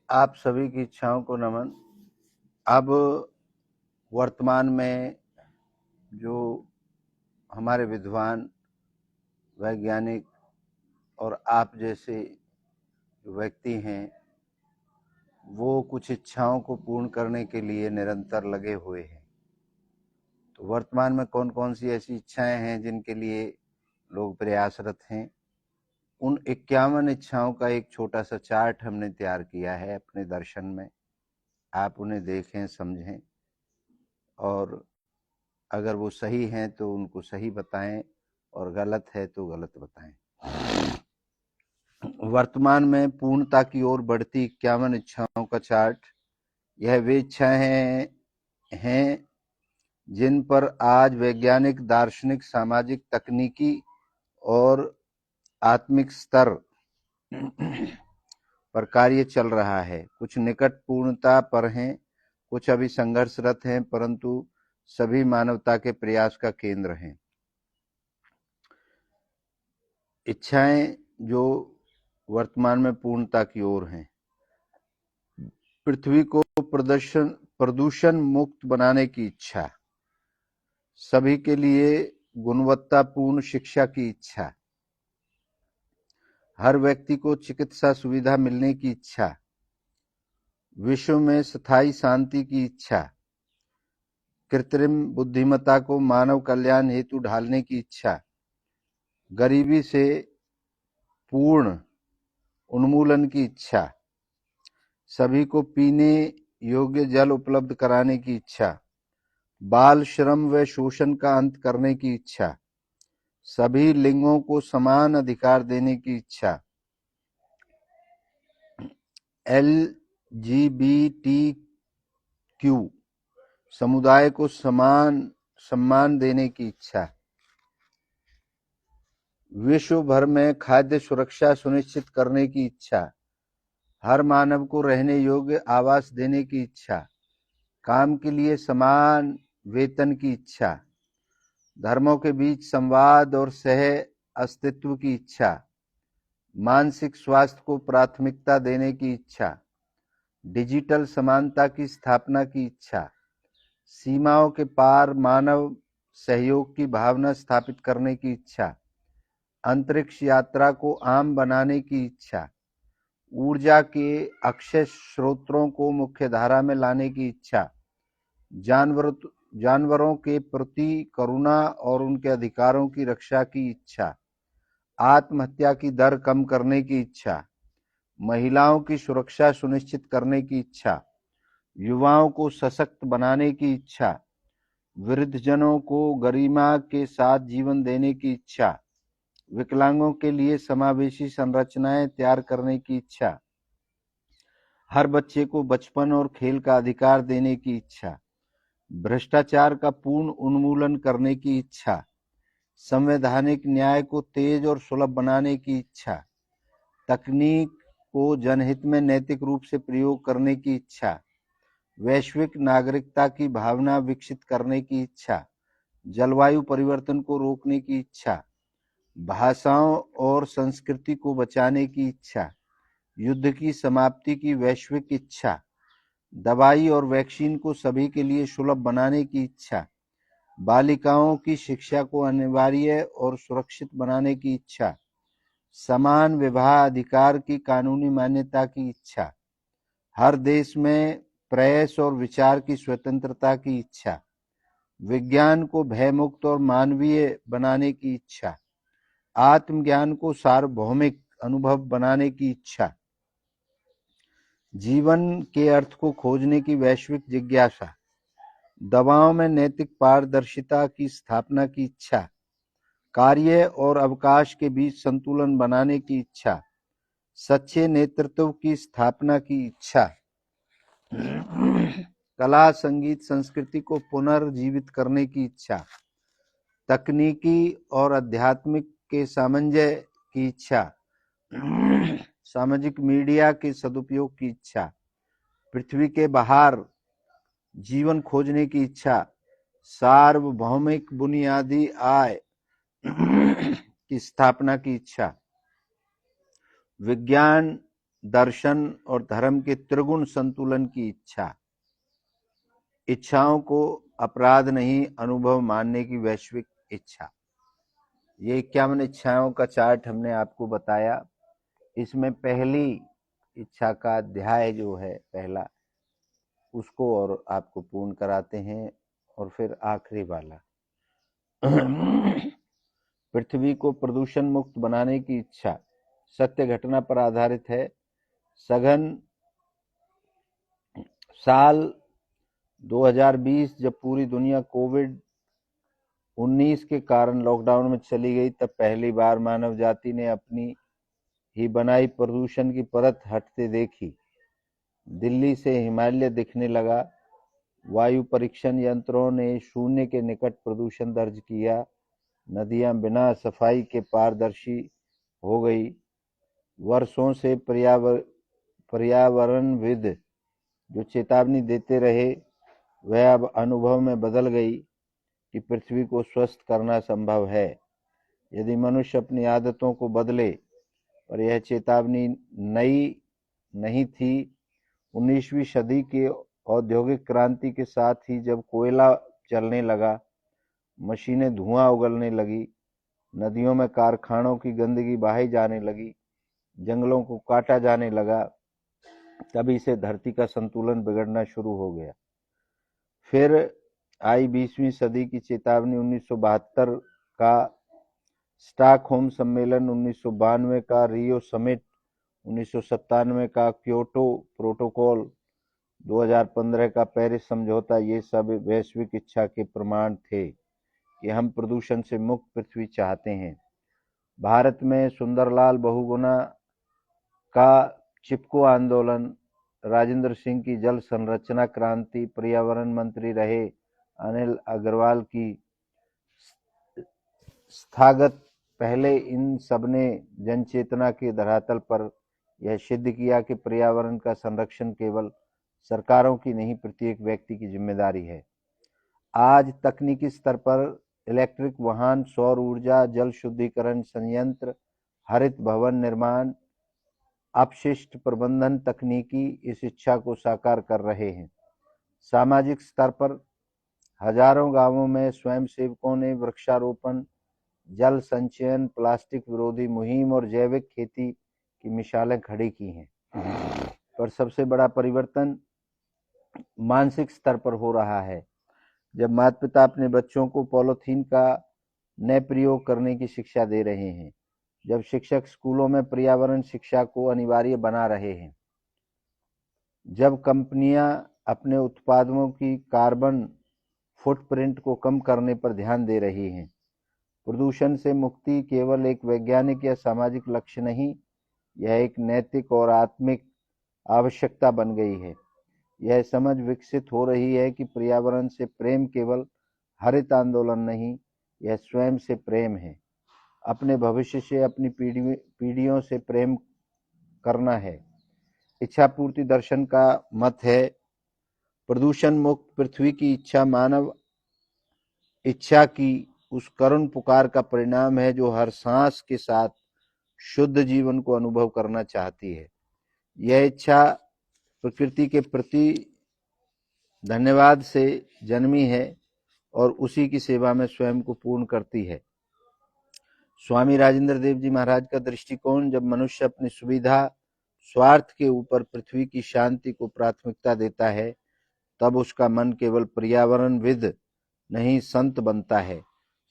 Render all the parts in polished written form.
आप सभी की इच्छाओं को नमन। अब वर्तमान में जो हमारे विद्वान वैज्ञानिक और आप जैसे व्यक्ति हैं, वो कुछ इच्छाओं को पूर्ण करने के लिए निरंतर लगे हुए हैं। तो वर्तमान में कौन कौन सी ऐसी इच्छाएं हैं जिनके लिए लोग प्रयासरत हैं, उन 51 इच्छाओं का एक छोटा सा चार्ट हमने तैयार किया है अपने दर्शन में। आप उन्हें देखें, समझें, और अगर वो सही हैं तो उनको सही बताएं और गलत है तो गलत बताएं। वर्तमान में पूर्णता की ओर बढ़ती 51 इच्छाओं का चार्ट। यह वे इच्छाएं हैं जिन पर आज वैज्ञानिक, दार्शनिक, सामाजिक, तकनीकी और आत्मिक स्तर पर कार्य चल रहा है। कुछ निकट पूर्णता पर हैं, कुछ अभी संघर्षरत हैं, परंतु सभी मानवता के प्रयास का केंद्र हैं। इच्छाएं जो वर्तमान में पूर्णता की ओर हैं। पृथ्वी को प्रदूषण मुक्त बनाने की इच्छा, सभी के लिए गुणवत्तापूर्ण शिक्षा की इच्छा, हर व्यक्ति को चिकित्सा सुविधा मिलने की इच्छा, विश्व में स्थायी शांति की इच्छा, कृत्रिम बुद्धिमत्ता को मानव कल्याण हेतु ढालने की इच्छा, गरीबी से पूर्ण उन्मूलन की इच्छा, सभी को पीने योग्य जल उपलब्ध कराने की इच्छा, बाल श्रम व शोषण का अंत करने की इच्छा, सभी लिंगों को समान अधिकार देने की इच्छा, LGBTQ समुदाय को समान सम्मान देने की इच्छा, विश्व भर में खाद्य सुरक्षा सुनिश्चित करने की इच्छा, हर मानव को रहने योग्य आवास देने की इच्छा, काम के लिए समान वेतन की इच्छा, धर्मों के बीच संवाद और सह अस्तित्व की इच्छा, मानसिक स्वास्थ्य को प्राथमिकता देने की इच्छा, डिजिटल समानता की स्थापना की इच्छा, सीमाओं के पार मानव सहयोग की भावना स्थापित करने की इच्छा, अंतरिक्ष यात्रा को आम बनाने की इच्छा, ऊर्जा के अक्षय स्रोतों को मुख्यधारा में लाने की इच्छा, जानवरों के प्रति करुणा और उनके अधिकारों की रक्षा की इच्छा, आत्महत्या की दर कम करने की इच्छा, महिलाओं की सुरक्षा सुनिश्चित करने की इच्छा, युवाओं को सशक्त बनाने की इच्छा, वृद्धजनों को गरिमा के साथ जीवन देने की इच्छा, विकलांगों के लिए समावेशी संरचनाएं तैयार करने की इच्छा, हर बच्चे को बचपन और खेल का अधिकार देने की इच्छा, भ्रष्टाचार का पूर्ण उन्मूलन करने की इच्छा, संवैधानिक न्याय को तेज और सुलभ बनाने की इच्छा, तकनीक को जनहित में नैतिक रूप से प्रयोग करने की इच्छा, वैश्विक नागरिकता की भावना विकसित करने की इच्छा, जलवायु परिवर्तन को रोकने की इच्छा, भाषाओं और संस्कृति को बचाने की इच्छा, युद्ध की समाप्ति की वैश्विक इच्छा, दवाई और वैक्सीन को सभी के लिए सुलभ बनाने की इच्छा, बालिकाओं की शिक्षा को अनिवार्य और सुरक्षित बनाने की इच्छा, समान विवाह अधिकार की कानूनी मान्यता की इच्छा, हर देश में प्रेस और विचार की स्वतंत्रता की इच्छा, विज्ञान को भयमुक्त और मानवीय बनाने की इच्छा, आत्मज्ञान को सार्वभौमिक अनुभव बनाने की इच्छा, जीवन के अर्थ को खोजने की वैश्विक जिज्ञासा, दवाओं में नैतिक पारदर्शिता की स्थापना की इच्छा, कार्य और अवकाश के बीच संतुलन बनाने की इच्छा, सच्चे नेतृत्व की स्थापना की इच्छा, कला, संगीत, संस्कृति को पुनर्जीवित करने की इच्छा, तकनीकी और आध्यात्मिक के सामंजस्य की इच्छा, सामाजिक मीडिया के सदुपयोग की इच्छा, पृथ्वी के बाहर जीवन खोजने की इच्छा, सार्वभौमिक बुनियादी आय की स्थापना की इच्छा, विज्ञान दर्शन और धर्म के त्रिगुण संतुलन की इच्छा, इच्छाओं को अपराध नहीं अनुभव मानने की वैश्विक इच्छा। ये 51 इच्छाओं का चार्ट हमने आपको बताया। इसमें पहली इच्छा का अध्याय जो है पहला, उसको और आपको पूर्ण कराते हैं, और फिर आखिरी वाला पृथ्वी को प्रदूषण मुक्त बनाने की इच्छा सत्य घटना पर आधारित है। सघन साल 2020 जब पूरी दुनिया कोविड-19 के कारण लॉकडाउन में चली गई, तब पहली बार मानव जाति ने अपनी ही बनाई प्रदूषण की परत हटते देखी। दिल्ली से हिमालय दिखने लगा। वायु परीक्षण यंत्रों ने शून्य के निकट प्रदूषण दर्ज किया। नदियां बिना सफाई के पारदर्शी हो गई। वर्षों से पर्यावरणविद जो चेतावनी देते रहे, वह अब अनुभव में बदल गई कि पृथ्वी को स्वस्थ करना संभव है यदि मनुष्य अपनी आदतों को बदले। और यह चेतावनी नई नहीं थी। 19वीं सदी के औद्योगिक क्रांति के साथ ही जब कोयला चलने लगा, मशीनें धुआं उगलने लगी, नदियों में कारखानों की गंदगी बहाई जाने लगी, जंगलों को काटा जाने लगा, तभी से धरती का संतुलन बिगड़ना शुरू हो गया। फिर आई 20वीं सदी की चेतावनी। 1972 का स्टॉकहोम सम्मेलन, 1992 का रियो समिट, 1997 का क्योटो प्रोटोकॉल, 2015 का पेरिस समझौता, ये सब वैश्विक इच्छा के प्रमाण थे कि हम प्रदूषण से मुक्त पृथ्वी चाहते हैं। भारत में सुंदरलाल बहुगुणा का चिपको आंदोलन, राजेंद्र सिंह की जल संरचना क्रांति, पर्यावरण मंत्री रहे अनिल अग्रवाल की स्थागत पहले, इन सबने जनचेतना के धरातल पर यह सिद्ध किया कि पर्यावरण का संरक्षण केवल सरकारों की नहीं, प्रत्येक व्यक्ति की जिम्मेदारी है। आज तकनीकी स्तर पर इलेक्ट्रिक वाहन, सौर ऊर्जा, जल शुद्धिकरण संयंत्र, हरित भवन निर्माण, अपशिष्ट प्रबंधन तकनीकी इस इच्छा को साकार कर रहे हैं। सामाजिक स्तर पर हजारों गांवों में स्वयंसेवकों ने वृक्षारोपण, जल संचयन, प्लास्टिक विरोधी मुहिम और जैविक खेती की मिसालें खड़ी की हैं। पर सबसे बड़ा परिवर्तन मानसिक स्तर पर हो रहा है। जब माता पिता अपने बच्चों को पॉलीथीन का न प्रयोग करने की शिक्षा दे रहे हैं, जब शिक्षक स्कूलों में पर्यावरण शिक्षा को अनिवार्य बना रहे हैं, जब कंपनियां अपने उत्पादों की कार्बन फुटप्रिंट को कम करने पर ध्यान दे रही हैं। प्रदूषण से मुक्ति केवल एक वैज्ञानिक या सामाजिक लक्ष्य नहीं, यह एक नैतिक और आत्मिक आवश्यकता बन गई है। यह समझ विकसित हो रही है कि पर्यावरण से प्रेम केवल हरित आंदोलन नहीं, यह स्वयं से प्रेम है, अपने भविष्य से, अपनी पीढ़ियों से प्रेम करना है। इच्छा पूर्ति दर्शन का मत है, प्रदूषण मुक्त पृथ्वी की इच्छा मानव इच्छा की उस करुण पुकार का परिणाम है जो हर सांस के साथ शुद्ध जीवन को अनुभव करना चाहती है। यह इच्छा प्रकृति के प्रति धन्यवाद से जन्मी है और उसी की सेवा में स्वयं को पूर्ण करती है। स्वामी राजेंद्र देव जी महाराज का दृष्टिकोण, जब मनुष्य अपनी सुविधा स्वार्थ के ऊपर पृथ्वी की शांति को प्राथमिकता देता है, तब उसका मन केवल पर्यावरणविद नहीं, संत बनता है।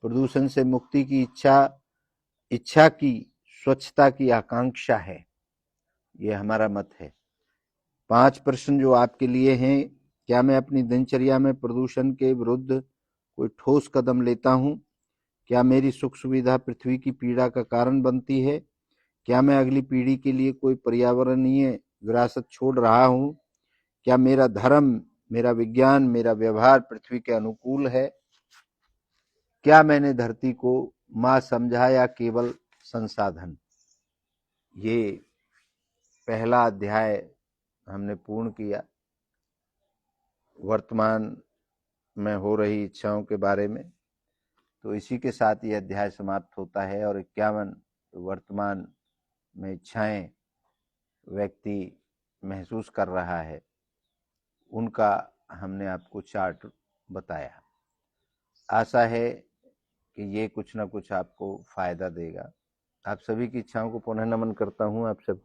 प्रदूषण से मुक्ति की इच्छा की स्वच्छता की आकांक्षा है, ये हमारा मत है। 5 प्रश्न जो आपके लिए हैं। क्या मैं अपनी दिनचर्या में प्रदूषण के विरुद्ध कोई ठोस कदम लेता हूं? क्या मेरी सुख सुविधा पृथ्वी की पीड़ा का कारण बनती है? क्या मैं अगली पीढ़ी के लिए कोई पर्यावरणीय विरासत छोड़ रहा हूं? क्या मेरा धर्म, मेरा विज्ञान, मेरा व्यवहार पृथ्वी के अनुकूल है? क्या मैंने धरती को मां समझा या केवल संसाधन? ये पहला अध्याय हमने पूर्ण किया वर्तमान में हो रही इच्छाओं के बारे में। तो इसी के साथ ये अध्याय समाप्त होता है और 51 वर्तमान में इच्छाएं व्यक्ति महसूस कर रहा है, उनका हमने आपको चार्ट बताया। आशा है कि ये कुछ ना कुछ आपको फायदा देगा। आप सभी की इच्छाओं को पुनः नमन करता हूँ। आप सबकी